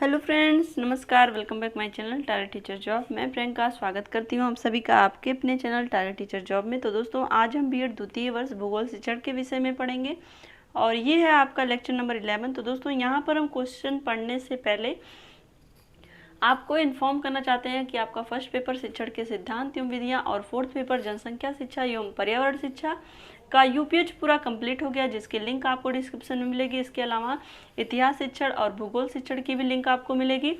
Hello friends, नमस्कार। Welcome back my channel target teacher job. मैं प्रियंका स्वागत करती हूं आप सभी का आपके अपने चैनल टारगेट टीचर जॉब में। तो दोस्तों, आज हम बीएड द्वितीय वर्ष भूगोल शिक्षण के विषय में पढ़ेंगे और ये है आपका लेक्चर नंबर 11। तो दोस्तों, यहाँ पर हम क्वेश्चन पढ़ने से पहले आपको इन्फॉर्म करना चाहते हैं कि आपका फर्स्ट पेपर शिक्षण के सिद्धांत एवं विधियाँ और फोर्थ पेपर जनसंख्या शिक्षा एवं पर्यावरण शिक्षा का यूपीएच पूरा कंप्लीट हो गया, जिसकी लिंक आपको डिस्क्रिप्शन में मिलेगी। इसके अलावा इतिहास शिक्षण और भूगोल शिक्षण की भी लिंक आपको मिलेगी।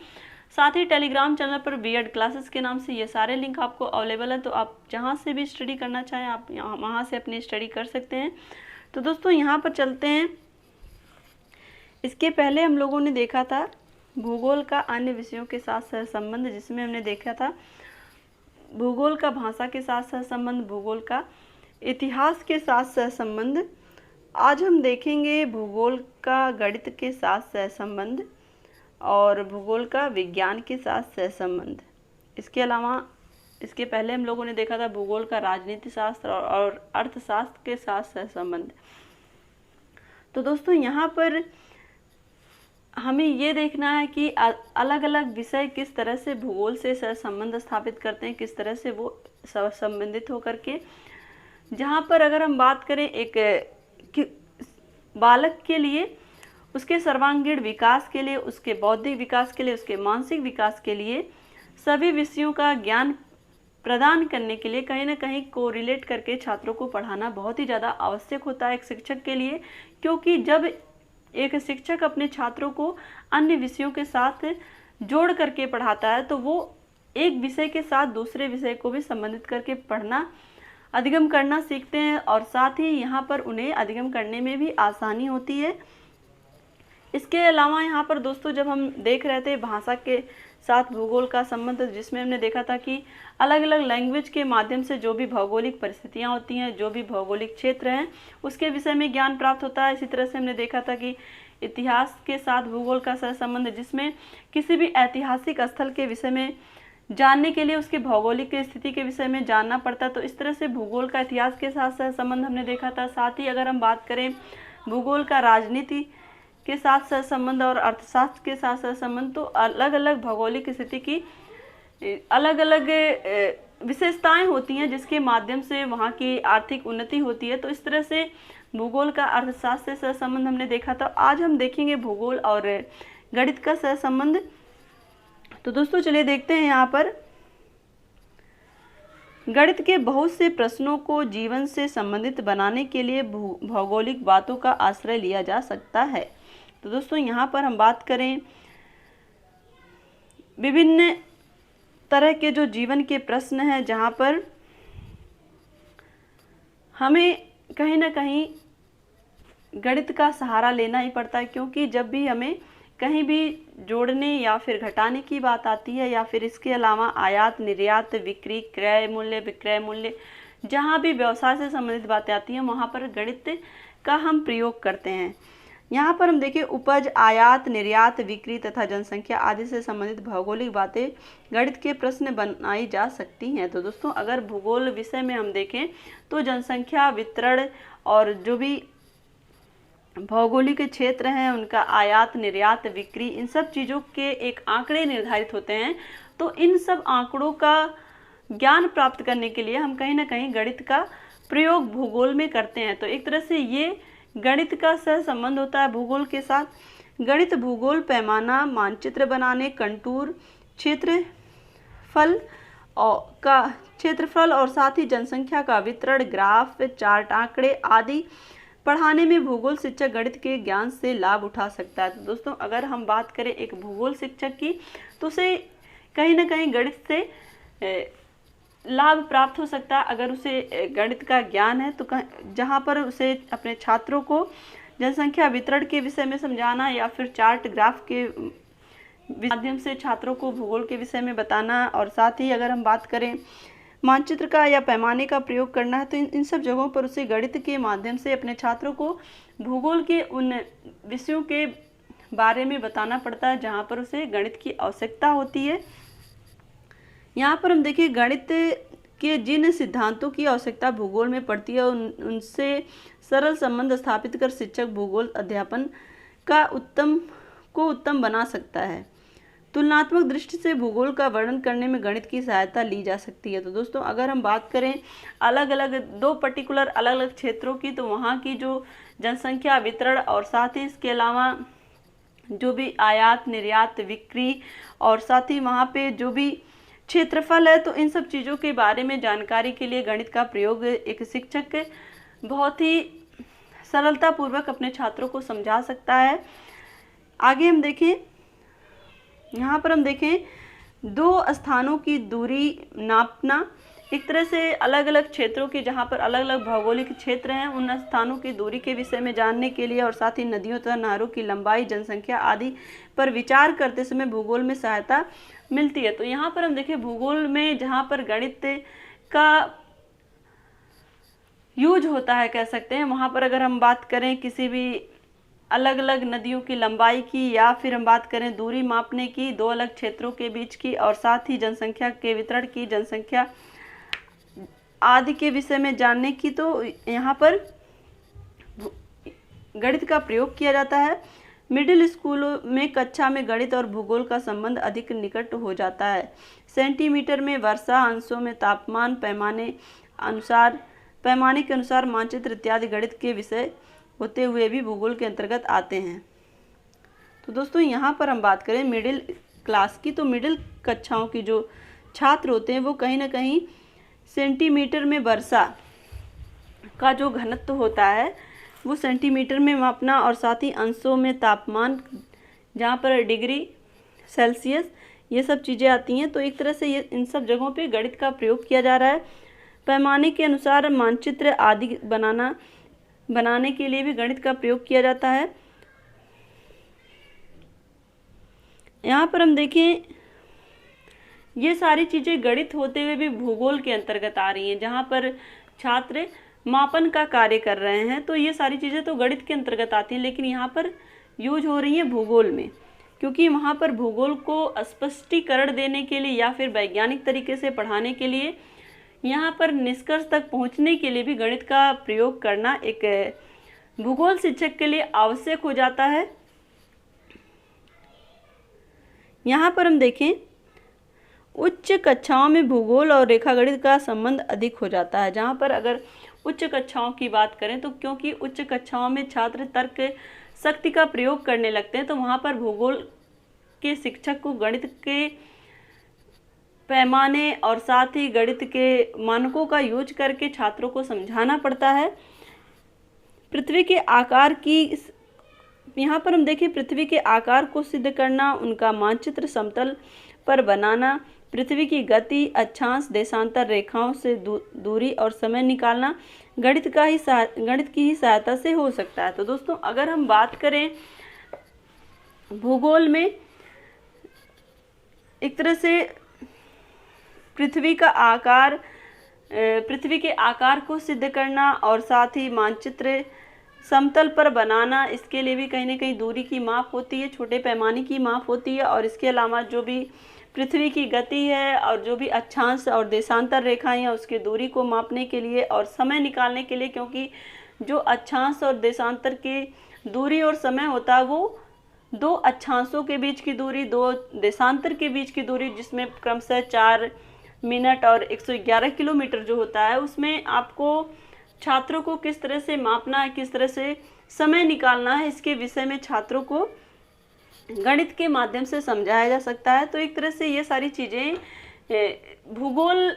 साथ ही टेलीग्राम चैनल पर बीएड क्लासेस के नाम से ये सारे लिंक आपको अवेलेबल है, तो आप जहाँ से भी स्टडी करना चाहें आप वहाँ से अपनी स्टडी कर सकते हैं। तो दोस्तों, यहाँ पर चलते हैं। इसके पहले हम लोगों ने देखा था भूगोल का अन्य विषयों के साथ सहसंबंध, जिसमें हमने देखा था भूगोल का भाषा के साथ सहसंबंध, भूगोल का इतिहास के साथ सहसंबंध। आज हम देखेंगे भूगोल का गणित के साथ सहसंबंध और भूगोल का विज्ञान के साथ सहसंबंध। इसके अलावा इसके पहले हम लोगों ने देखा था भूगोल का राजनीति शास्त्र और अर्थशास्त्र के साथ सहसंबंध। तो दोस्तों, यहाँ पर हमें ये देखना है कि अलग अलग विषय किस तरह से भूगोल से सहसंबंध स्थापित करते हैं, किस तरह से वो संबंधित होकर के। जहाँ पर अगर हम बात करें एक बालक के लिए, उसके सर्वांगीण विकास के लिए, उसके बौद्धिक विकास के लिए, उसके मानसिक विकास के लिए सभी विषयों का ज्ञान प्रदान करने के लिए कहीं ना कहीं कोरिलेट करके छात्रों को पढ़ाना बहुत ही ज़्यादा आवश्यक होता है एक शिक्षक के लिए। क्योंकि जब एक शिक्षक अपने छात्रों को अन्य विषयों के साथ जोड़ करके पढ़ाता है तो वो एक विषय के साथ दूसरे विषय को भी संबंधित करके पढ़ना, अधिगम करना सीखते हैं और साथ ही यहाँ पर उन्हें अधिगम करने में भी आसानी होती है। इसके अलावा यहाँ पर दोस्तों, जब हम देख रहे थे भाषा के साथ भूगोल का संबंध, जिसमें हमने देखा था कि अलग अलग लैंग्वेज के माध्यम से जो भी भौगोलिक परिस्थितियाँ होती हैं, जो भी भौगोलिक क्षेत्र हैं, उसके विषय में ज्ञान प्राप्त होता है। इसी तरह से हमने देखा था कि इतिहास के साथ भूगोल का सहसंबंध, जिसमें किसी भी ऐतिहासिक स्थल के विषय में जानने के लिए उसके भौगोलिक स्थिति के विषय में जानना पड़ता है। तो इस तरह से भूगोल का इतिहास के साथ सहसंबंध हमने देखा था। साथ ही अगर हम बात करें भूगोल का राजनीति के साथ सहसंबंध और अर्थशास्त्र के साथ सहसंबंध, तो अलग अलग भौगोलिक स्थिति की अलग अलग विशेषताएं होती हैं, जिसके माध्यम से वहाँ की आर्थिक उन्नति होती है। तो इस तरह से भूगोल का अर्थशास्त्र से सहसंबंध हमने देखा था। आज हम देखेंगे भूगोल और गणित का सहसंबंध। तो दोस्तों, चलिए देखते हैं। यहाँ पर गणित के बहुत से प्रश्नों को जीवन से संबंधित बनाने के लिए भौगोलिक बातों का आश्रय लिया जा सकता है। तो दोस्तों, यहाँ पर हम बात करें विभिन्न तरह के जो जीवन के प्रश्न हैं, जहाँ पर हमें कहीं ना कहीं गणित का सहारा लेना ही पड़ता है। क्योंकि जब भी हमें कहीं भी जोड़ने या फिर घटाने की बात आती है, या फिर इसके अलावा आयात निर्यात बिक्री क्रय मूल्य विक्रय मूल्य, जहाँ भी व्यवसाय से संबंधित बातें आती हैं, वहाँ पर गणित का हम प्रयोग करते हैं। यहाँ पर हम देखें उपज, आयात निर्यात बिक्री तथा जनसंख्या आदि से संबंधित भौगोलिक बातें गणित के प्रश्न बनाई जा सकती हैं। तो दोस्तों, अगर भूगोल विषय में हम देखें तो जनसंख्या वितरण और जो भी भौगोलिक क्षेत्र हैं उनका आयात निर्यात बिक्री, इन सब चीज़ों के एक आंकड़े निर्धारित होते हैं। तो इन सब आंकड़ों का ज्ञान प्राप्त करने के लिए हम कहीं ना कहीं गणित का प्रयोग भूगोल में करते हैं। तो एक तरह से ये गणित का सहसंबंध होता है भूगोल के साथ। गणित भूगोल पैमाना, मानचित्र बनाने, कंटूर, क्षेत्रफल और साथ ही जनसंख्या का वितरण, ग्राफ, चार्ट, आंकड़े आदि पढ़ाने में भूगोल शिक्षक गणित के ज्ञान से लाभ उठा सकता है। तो दोस्तों, अगर हम बात करें एक भूगोल शिक्षक की, तो उसे कहीं ना कहीं गणित से लाभ प्राप्त हो सकता है। अगर उसे गणित का ज्ञान है तो जहाँ पर उसे अपने छात्रों को जनसंख्या वितरण के विषय में समझाना या फिर चार्ट ग्राफ के माध्यम से छात्रों को भूगोल के विषय में बताना, और साथ ही अगर हम बात करें मानचित्र का या पैमाने का प्रयोग करना है, तो इन सब जगहों पर उसे गणित के माध्यम से अपने छात्रों को भूगोल के उन विषयों के बारे में बताना पड़ता है जहाँ पर उसे गणित की आवश्यकता होती है। यहाँ पर हम देखिए गणित के जिन सिद्धांतों की आवश्यकता भूगोल में पड़ती है उनसे सरल संबंध स्थापित कर शिक्षक भूगोल अध्यापन का उत्तम बना सकता है। तुलनात्मक दृष्टि से भूगोल का वर्णन करने में गणित की सहायता ली जा सकती है। तो दोस्तों अगर हम बात करें अलग अलग दो पर्टिकुलर अलग अलग क्षेत्रों की, तो वहाँ की जो जनसंख्या वितरण और साथ ही इसके अलावा जो भी आयात निर्यात बिक्री और साथ ही वहाँ पे जो भी क्षेत्रफल है, तो इन सब चीज़ों के बारे में जानकारी के लिए गणित का प्रयोग एक शिक्षक बहुत ही सरलतापूर्वक अपने छात्रों को समझा सकता है। आगे हम देखें, यहाँ पर हम देखें दो स्थानों की दूरी नापना। एक तरह से अलग अलग क्षेत्रों की, जहाँ पर अलग अलग भौगोलिक क्षेत्र हैं, उन स्थानों की दूरी के विषय में जानने के लिए और साथ ही नदियों तथा नहरों की लंबाई, जनसंख्या आदि पर विचार करते समय भूगोल में सहायता मिलती है। तो यहाँ पर हम देखें भूगोल में जहाँ पर गणित का यूज होता है कह सकते हैं, वहाँ पर अगर हम बात करें किसी भी अलग अलग नदियों की लंबाई की, या फिर हम बात करें दूरी मापने की दो अलग क्षेत्रों के बीच की, और साथ ही जनसंख्या के वितरण की, जनसंख्या आदि के विषय में जानने की, तो यहाँ पर गणित का प्रयोग किया जाता है। मिडिल स्कूलों में कक्षा में गणित और भूगोल का संबंध अधिक निकट हो जाता है। सेंटीमीटर में वर्षा, अंशों में तापमान, पैमाने के अनुसार मानचित्र इत्यादि गणित के विषय होते हुए भी भूगोल के अंतर्गत आते हैं। तो दोस्तों यहाँ पर हम बात करें मिडिल क्लास की, तो मिडिल कक्षाओं की जो छात्र होते हैं वो कहीं ना कहीं सेंटीमीटर में वर्षा का जो घनत्व होता है वो सेंटीमीटर में मापना, और साथ ही अंशों में तापमान जहाँ पर डिग्री सेल्सियस ये सब चीज़ें आती हैं। तो एक तरह से ये इन सब जगहों पे गणित का प्रयोग किया जा रहा है। पैमाने के अनुसार मानचित्र आदि बनाने के लिए भी गणित का प्रयोग किया जाता है। यहाँ पर हम देखें ये सारी चीज़ें गणित होते हुए भी भूगोल के अंतर्गत आ रही हैं, जहाँ पर छात्र मापन का कार्य कर रहे हैं, तो ये सारी चीज़ें तो गणित के अंतर्गत आती हैं, लेकिन यहाँ पर यूज हो रही हैं भूगोल में, क्योंकि वहाँ पर भूगोल को स्पष्टीकरण देने के लिए या फिर वैज्ञानिक तरीके से पढ़ाने के लिए, यहाँ पर निष्कर्ष तक पहुँचने के लिए भी गणित का प्रयोग करना एक भूगोल शिक्षक के लिए आवश्यक हो जाता है। यहाँ पर हम देखें उच्च कक्षाओं में भूगोल और रेखागणित का संबंध अधिक हो जाता है। जहाँ पर अगर उच्च कक्षाओं की बात करें, तो क्योंकि उच्च कक्षाओं में छात्र तर्क शक्ति का प्रयोग करने लगते हैं, तो वहाँ पर भूगोल के शिक्षक को गणित के पैमाने और साथ ही गणित के मानकों का यूज करके छात्रों को समझाना पड़ता है। पृथ्वी के आकार की, यहाँ पर हम देखें पृथ्वी के आकार को सिद्ध करना, उनका मानचित्र समतल पर बनाना, पृथ्वी की गति, अक्षांश, देशांतर रेखाओं से दूरी और समय निकालना गणित की ही सहायता से हो सकता है। तो दोस्तों अगर हम बात करें भूगोल में, एक तरह से पृथ्वी के आकार को सिद्ध करना और साथ ही मानचित्र समतल पर बनाना, इसके लिए भी कहीं ना कहीं दूरी की माप होती है, छोटे पैमाने की माप होती है। और इसके अलावा जो भी पृथ्वी की गति है और जो भी अक्षांश और देशांतर रेखाएं हैं उसकी दूरी को मापने के लिए और समय निकालने के लिए, क्योंकि जो अक्षांश और देशांतर की दूरी और समय होता है वो दो अक्षांशों के बीच की दूरी, दो देशांतर के बीच की दूरी, जिसमें क्रमशः 4 मिनट और 111 किलोमीटर जो होता है, उसमें आपको छात्रों को किस तरह से मापना है, किस तरह से समय निकालना है, इसके विषय में छात्रों को गणित के माध्यम से समझाया जा सकता है। तो एक तरह से ये सारी चीज़ें भूगोल,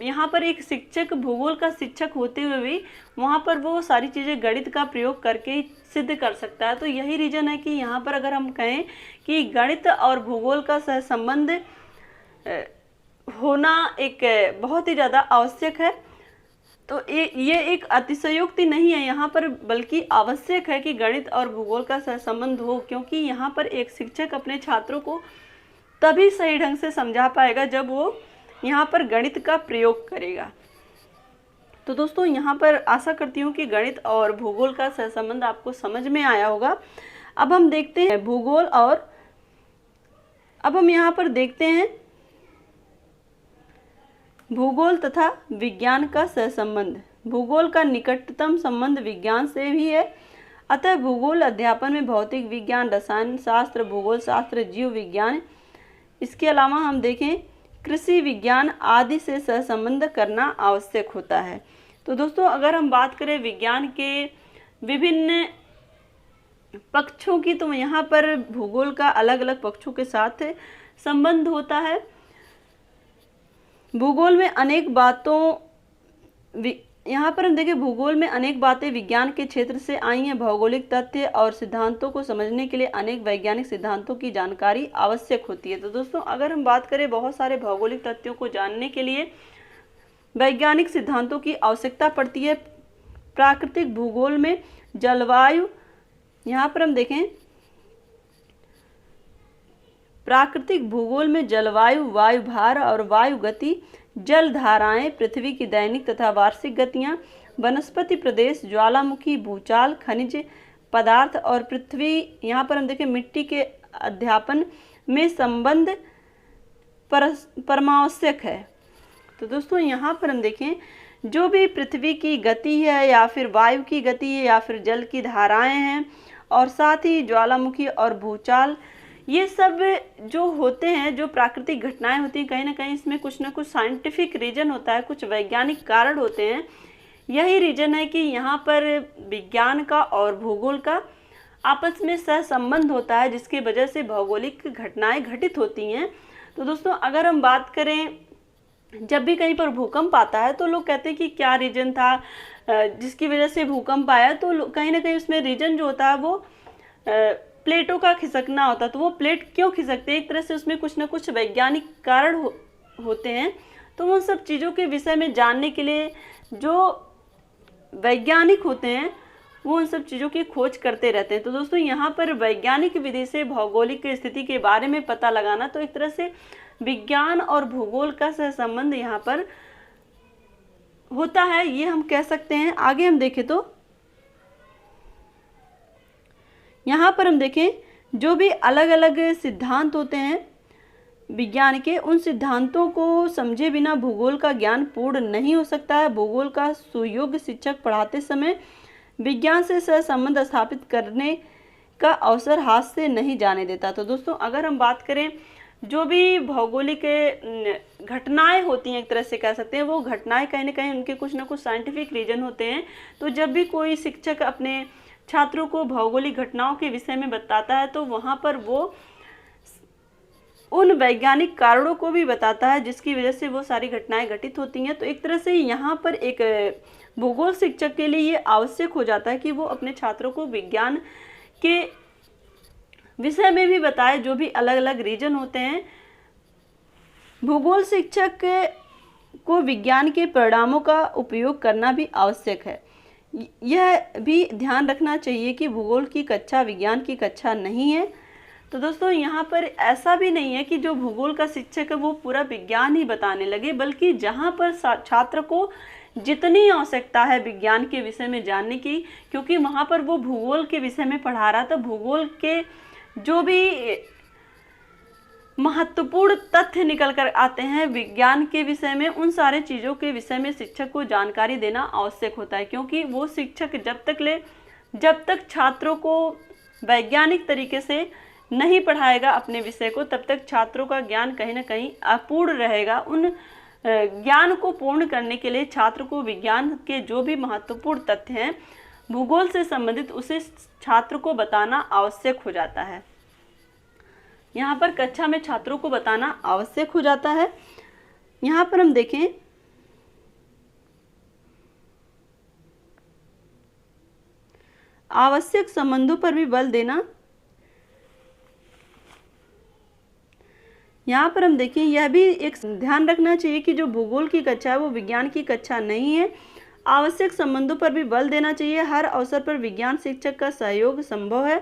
यहाँ पर एक शिक्षक भूगोल का शिक्षक होते हुए भी वहाँ पर वो सारी चीज़ें गणित का प्रयोग करके सिद्ध कर सकता है। तो यही रीज़न है कि यहाँ पर अगर हम कहें कि गणित और भूगोल का सहसंबंध होना एक बहुत ही ज़्यादा आवश्यक है, तो ये एक अतिशयोक्ति नहीं है यहाँ पर, बल्कि आवश्यक है कि गणित और भूगोल का सहसंबंध हो, क्योंकि यहाँ पर एक शिक्षक अपने छात्रों को तभी सही ढंग से समझा पाएगा जब वो यहाँ पर गणित का प्रयोग करेगा। तो दोस्तों यहाँ पर आशा करती हूँ कि गणित और भूगोल का सहसंबंध आपको समझ में आया होगा। अब हम देखते हैं भूगोल, और अब हम यहाँ पर देखते हैं भूगोल तथा विज्ञान का सहसंबंध। भूगोल का निकटतम संबंध विज्ञान से भी है, अतः भूगोल अध्यापन में भौतिक विज्ञान, रसायन शास्त्र, भूगोल शास्त्र, जीव विज्ञान इसके अलावा हम देखें कृषि विज्ञान आदि से सहसंबंध करना आवश्यक होता है। तो दोस्तों अगर हम बात करें विज्ञान के विभिन्न पक्षों की, तो यहाँ पर भूगोल का अलग अलग पक्षों के साथ संबंध होता है। भूगोल में अनेक बातों यहाँ पर हम देखें भूगोल में अनेक बातें विज्ञान के क्षेत्र से आई हैं। भौगोलिक तथ्य और सिद्धांतों को समझने के लिए अनेक वैज्ञानिक सिद्धांतों की जानकारी आवश्यक होती है। तो दोस्तों अगर हम बात करें बहुत सारे भौगोलिक तथ्यों को जानने के लिए वैज्ञानिक सिद्धांतों की आवश्यकता पड़ती है। प्राकृतिक भूगोल में जलवायु, यहाँ पर हम देखें प्राकृतिक भूगोल में जलवायु, वायु भार और वायु गति, जल धाराएं, पृथ्वी की दैनिक तथा वार्षिक गतियां, वनस्पति प्रदेश, ज्वालामुखी, भूचाल, खनिज पदार्थ और पृथ्वी, यहाँ पर हम देखें मिट्टी के अध्यापन में संबंध परमावश्यक है। तो दोस्तों यहाँ पर हम देखें जो भी पृथ्वी की गति है या फिर वायु की गति है या फिर जल की धाराएं हैं और साथ ही ज्वालामुखी और भूचाल, ये सब जो होते हैं, जो प्राकृतिक घटनाएं होती हैं, कहीं ना कहीं इसमें कुछ ना कुछ साइंटिफिक रीजन होता है, कुछ वैज्ञानिक कारण होते हैं। यही रीजन है कि यहाँ पर विज्ञान का और भूगोल का आपस में सहसंबंध होता है, जिसकी वजह से भौगोलिक घटनाएं घटित होती हैं। तो दोस्तों अगर हम बात करें, जब भी कहीं पर भूकंप आता है तो लोग कहते हैं कि क्या रीजन था जिसकी वजह से भूकंप आया, तो कहीं ना कहीं उसमें रीजन जो होता है वो प्लेटों का खिसकना होता है। तो वो प्लेट क्यों खिसकते हैं, एक तरह से उसमें कुछ ना कुछ वैज्ञानिक कारण होते हैं। तो उन सब चीज़ों के विषय में जानने के लिए जो वैज्ञानिक होते हैं वो उन सब चीज़ों की खोज करते रहते हैं। तो दोस्तों यहाँ पर वैज्ञानिक विधि से भौगोलिक स्थिति के बारे में पता लगाना, तो एक तरह से विज्ञान और भूगोल का सहसंबंध यहाँ पर होता है, ये हम कह सकते हैं। आगे हम देखें तो यहाँ पर हम देखें जो भी अलग अलग सिद्धांत होते हैं विज्ञान के, उन सिद्धांतों को समझे बिना भूगोल का ज्ञान पूर्ण नहीं हो सकता है। भूगोल का सुयोग्य शिक्षक पढ़ाते समय विज्ञान से सहसंबंध स्थापित करने का अवसर हाथ से नहीं जाने देता। तो दोस्तों अगर हम बात करें जो भी भौगोलिक घटनाएं होती हैं, एक तरह से कह सकते हैं, वो घटनाएं कहीं ना कहीं उनके कुछ ना कुछ साइंटिफिक रीजन होते हैं। तो जब भी कोई शिक्षक अपने छात्रों को भौगोलिक घटनाओं के विषय में बताता है तो वहाँ पर वो उन वैज्ञानिक कारणों को भी बताता है जिसकी वजह से वो सारी घटनाएं घटित होती हैं। तो एक तरह से यहाँ पर एक भूगोल शिक्षक के लिए ये आवश्यक हो जाता है कि वो अपने छात्रों को विज्ञान के विषय में भी बताए, जो भी अलग अलग रीजन होते हैं। भूगोल शिक्षक को विज्ञान के परिणामों का उपयोग करना भी आवश्यक है। यह भी ध्यान रखना चाहिए कि भूगोल की कक्षा विज्ञान की कक्षा नहीं है। तो दोस्तों यहाँ पर ऐसा भी नहीं है कि जो भूगोल का शिक्षक है वो पूरा विज्ञान ही बताने लगे, बल्कि जहाँ पर छात्र को जितनी आवश्यकता है विज्ञान के विषय में जानने की, क्योंकि वहाँ पर वो भूगोल के विषय में पढ़ा रहा था, भूगोल के जो भी महत्वपूर्ण तथ्य निकल कर आते हैं विज्ञान के विषय में, उन सारे चीज़ों के विषय में शिक्षक को जानकारी देना आवश्यक होता है। क्योंकि वो शिक्षक जब तक छात्रों को वैज्ञानिक तरीके से नहीं पढ़ाएगा अपने विषय को, तब तक छात्रों का ज्ञान कहीं ना कहीं अपूर्ण रहेगा। उन ज्ञान को पूर्ण करने के लिए छात्र को विज्ञान के जो भी महत्वपूर्ण तथ्य हैं भूगोल से संबंधित, उसे छात्र को बताना आवश्यक हो जाता है। यहाँ पर कक्षा में छात्रों को बताना आवश्यक हो जाता है। यहाँ पर हम देखें आवश्यक संबंधों पर भी बल देना। यहाँ पर हम देखें यह भी एक ध्यान रखना चाहिए कि जो भूगोल की कक्षा है वो विज्ञान की कक्षा नहीं है। आवश्यक संबंधों पर भी बल देना चाहिए। हर अवसर पर विज्ञान शिक्षक का सहयोग संभव है।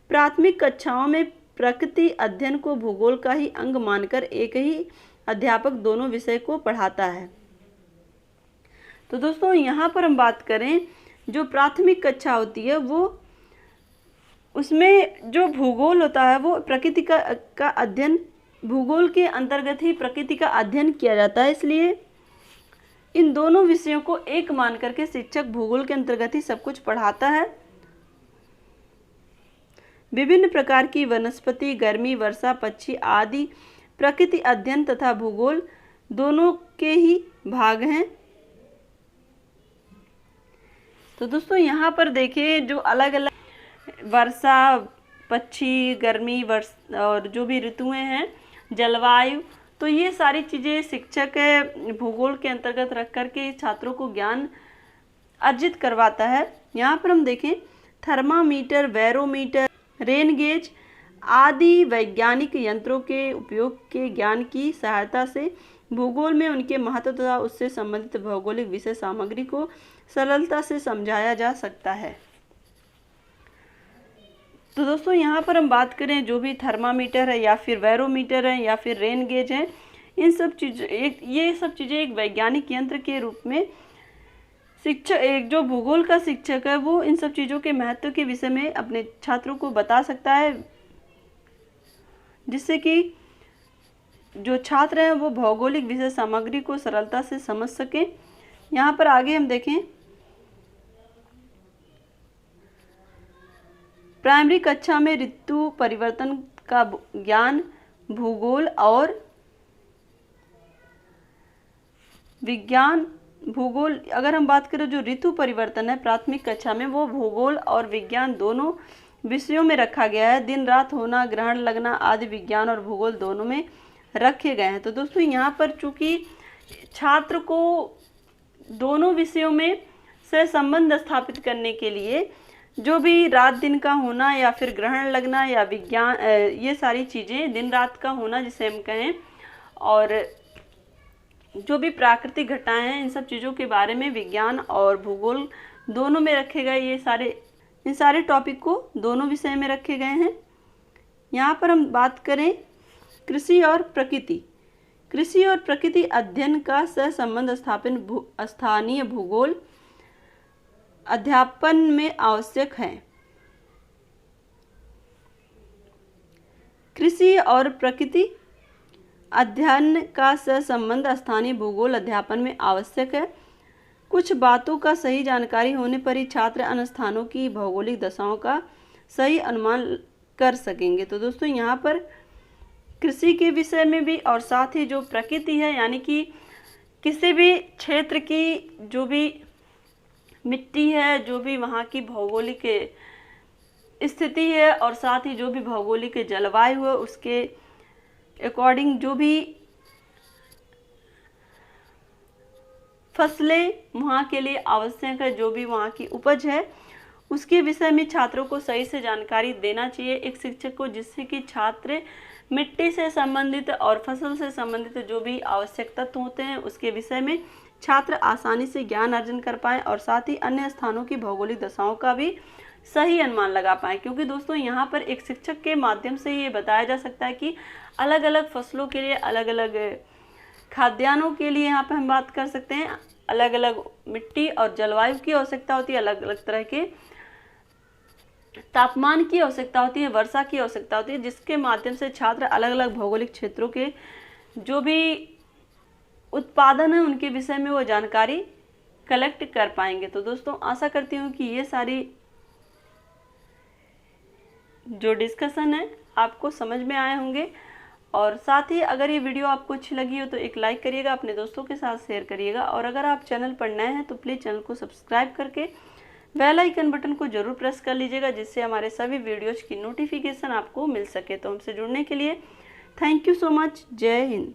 प्राथमिक कक्षाओं में प्रकृति अध्ययन को भूगोल का ही अंग मानकर एक ही अध्यापक दोनों विषय को पढ़ाता है। तो दोस्तों यहाँ पर हम बात करें जो प्राथमिक कक्षा होती है वो उसमें जो भूगोल होता है वो प्रकृति का अध्ययन, भूगोल के अंतर्गत ही प्रकृति का अध्ययन किया जाता है। इसलिए इन दोनों विषयों को एक मान करके शिक्षक भूगोल के अंतर्गत ही सब कुछ पढ़ाता है। विभिन्न प्रकार की वनस्पति, गर्मी, वर्षा, पक्षी आदि प्रकृति अध्ययन तथा भूगोल दोनों के ही भाग हैं। तो दोस्तों यहाँ पर देखिए जो अलग अलग वर्षा, पक्षी, गर्मी, और जो भी ऋतुएं हैं, जलवायु, तो ये सारी चीज़ें शिक्षक भूगोल के अंतर्गत रख कर के छात्रों को ज्ञान अर्जित करवाता है। यहाँ पर हम देखें थर्मामीटर, बैरोमीटर, रेन गेज आदि वैज्ञानिक यंत्रों के उपयोग के ज्ञान की सहायता से भूगोल में उनके महत्व तथा उससे संबंधित भौगोलिक विषय सामग्री को सरलता से समझाया जा सकता है। तो दोस्तों यहाँ पर हम बात करें जो भी थर्मामीटर है या फिर बैरोमीटर है या फिर रेन गेज है, इन सब चीज़ ये सब चीज़ें एक वैज्ञानिक यंत्र के रूप में एक जो भूगोल का शिक्षक है वो इन सब चीज़ों के महत्व के विषय में अपने छात्रों को बता सकता है, जिससे कि जो छात्र हैं वो भौगोलिक विषय सामग्री को सरलता से समझ सकें। यहाँ पर आगे हम देखें प्राइमरी कक्षा में ऋतु परिवर्तन का ज्ञान भूगोल और विज्ञान, भूगोल अगर हम बात करें जो ऋतु परिवर्तन है प्राथमिक कक्षा में वो भूगोल और विज्ञान दोनों विषयों में रखा गया है। दिन रात होना, ग्रहण लगना आदि विज्ञान और भूगोल दोनों में रखे गए हैं। तो दोस्तों यहाँ पर चूंकि छात्र को दोनों विषयों में से संबंध स्थापित करने के लिए जो भी रात दिन का होना या फिर ग्रहण लगना या विज्ञान, ये सारी चीज़ें दिन रात का होना जिसे हम कहें, और जो भी प्राकृतिक घटनाएं हैं, इन सब चीज़ों के बारे में विज्ञान और भूगोल दोनों में रखे गए, इन सारे टॉपिक को दोनों विषय में रखे गए हैं। यहाँ पर हम बात करें कृषि और प्रकृति। कृषि और प्रकृति अध्ययन का सहसंबंध स्थानीय भूगोल अध्यापन में आवश्यक है। कृषि और प्रकृति अध्ययन का सहसंबंध स्थानीय भूगोल अध्यापन में आवश्यक है। कुछ बातों का सही जानकारी होने पर ही छात्र अन्य स्थानों की भौगोलिक दशाओं का सही अनुमान कर सकेंगे। तो दोस्तों यहाँ पर कृषि के विषय में भी और साथ ही जो प्रकृति है यानी कि किसी भी क्षेत्र की जो भी मिट्टी है, जो भी वहाँ की भौगोलिक स्थिति है और साथ ही जो भी भौगोलिक जलवायु है उसके अकॉर्डिंग जो भी फसलें वहाँ के लिए आवश्यक है, जो भी वहाँ की उपज है उसके विषय में छात्रों को सही से जानकारी देना चाहिए एक शिक्षक को, जिससे कि छात्र मिट्टी से संबंधित और फसल से संबंधित जो भी आवश्यक तत्व होते हैं उसके विषय में छात्र आसानी से ज्ञान अर्जन कर पाएँ और साथ ही अन्य स्थानों की भौगोलिक दशाओं का भी सही अनुमान लगा पाएँ। क्योंकि दोस्तों यहाँ पर एक शिक्षक के माध्यम से ये बताया जा सकता है कि अलग अलग फसलों के लिए, अलग अलग खाद्यान्नों के लिए यहाँ पर हम बात कर सकते हैं, अलग अलग मिट्टी और जलवायु की आवश्यकता होती है, अलग अलग तरह के तापमान की आवश्यकता होती है, वर्षा की आवश्यकता होती है, जिसके माध्यम से छात्र अलग अलग भौगोलिक क्षेत्रों के जो भी उत्पादन है उनके विषय में वो जानकारी कलेक्ट कर पाएंगे। तो दोस्तों आशा करती हूँ कि ये सारी जो डिस्कशन है आपको समझ में आए होंगे, और साथ ही अगर ये वीडियो आपको अच्छी लगी हो तो एक लाइक करिएगा, अपने दोस्तों के साथ शेयर करिएगा, और अगर आप चैनल पर नए हैं तो प्लीज़ चैनल को सब्सक्राइब करके बेल आइकन बटन को जरूर प्रेस कर लीजिएगा, जिससे हमारे सभी वीडियोज़ की नोटिफिकेशन आपको मिल सके। तो हमसे जुड़ने के लिए थैंक यू सो मच। जय हिंद।